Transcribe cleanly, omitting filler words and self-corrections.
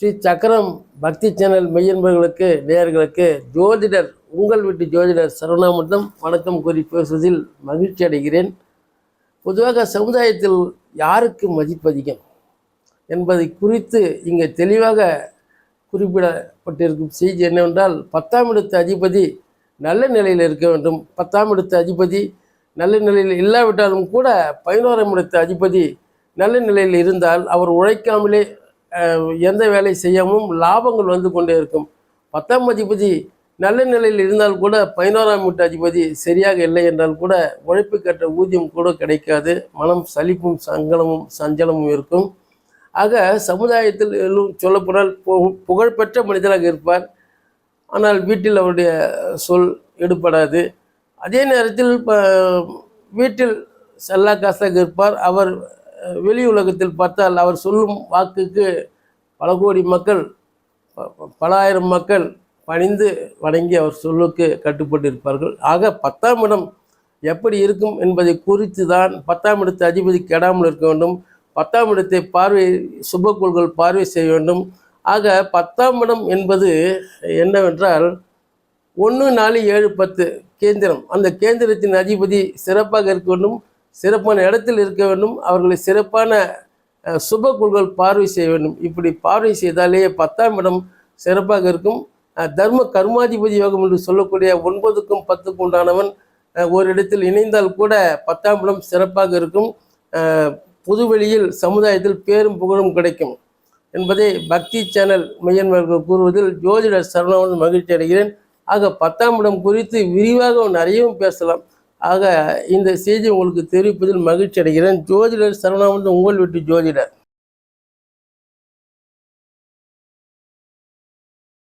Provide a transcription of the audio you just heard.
ஸ்ரீ சக்கரம் பக்தி சேனல் மெய்யன்பர்களுக்கு நேயர்களுக்கு ஜோதிடர் உங்கள் வீட்டு ஜோதிடர் சரவணாமட்டம் வணக்கம் கூறி பேசுவதில் மகிழ்ச்சி அடைகிறேன். பொதுவாக சமுதாயத்தில் யாருக்கு மதிப்பு அதிகம் என்பதை குறித்து இங்கே தெளிவாக குறிப்பிடப்பட்டிருக்கும் செய்தி என்னவென்றால், 10ஆம் இடத்து அதிபதி நல்ல நிலையில் இருக்க வேண்டும். 10ஆம் இடத்து அதிபதி நல்ல நிலையில் இல்லாவிட்டாலும் கூட 11ஆம் இடத்து அதிபதி நல்ல நிலையில் இருந்தால் அவர் உழைக்காமலே எந்த வேலை செய்யாமல் லாபங்கள் வந்து கொண்டே இருக்கும். 10ஆம் அதிபதி நல்ல நிலையில் இருந்தால் கூட 11ஆம் வீட்டு அதிபதி சரியாக இல்லை என்றால் கூட உழைப்புக்கேற்ற ஊதியம் கூட கிடைக்காது. மனம் சலிப்பும் சஞ்சலமும் இருக்கும். ஆக சமுதாயத்தில் சொல்லப்போனால் புகழ்பெற்ற மனிதராக இருப்பார். ஆனால் வீட்டில் அவருடைய சொல் எடுபடாது. அதே நேரத்தில் வீட்டில் செல்லா காசாக இருப்பார். அவர் வெளி உலகத்தில் பார்த்தால் அவர் சொல்லும் வாக்குக்கு பல கோடி மக்கள், பல ஆயிரம் மக்கள் பணிந்து வணங்கி அவர் சொல்லுக்கு கட்டுப்பட்டு இருப்பார்கள். ஆக 10ஆம் இடம் எப்படி இருக்கும் என்பதை குறித்து தான் 10ஆம் இடத்தை அதிபதி கெடாமல் இருக்க வேண்டும். 10ஆம் இடத்தை சுபக்கோள்கள் பார்வை செய்ய வேண்டும். ஆக 10ஆம் இடம் என்பது என்னவென்றால் 1, 4, 7, 10 கேந்திரம். அந்த கேந்திரத்தின் அதிபதி சிறப்பாக இருக்க வேண்டும், சிறப்பான இடத்தில் இருக்க வேண்டும், அவர்களை சிறப்பான சுபக்கோள்கள் பார்வை செய்ய வேண்டும். இப்படி பார்வை செய்தாலே 10ஆம் இடம் சிறப்பாக இருக்கும். தர்ம கர்மாதிபதி யோகம் என்று சொல்லக்கூடிய 9க்கும் 10க்கும் உண்டானவன் ஒரு இடத்தில் இணைந்தால் கூட 10ஆம் இடம் சிறப்பாக இருக்கும். பொதுவெளியில் சமுதாயத்தில் பேரும் புகழும் கிடைக்கும் என்பதை பக்தி சேனல் மெய்யன்பர்கள் கூறுவதில் ஜோதிடர் சரவணன் மகிழ்ச்சி அடைகிறேன். ஆக 10ஆம் இடம் குறித்து விரிவாக நிறையவும் பேசலாம். ஆக இந்த செய்தி உங்களுக்கு தெரிவிப்பதில் மகிழ்ச்சி அடைகிறேன். ஜோதிடர் சரவணன் உங்கள் வீட்டு ஜோதிடர்.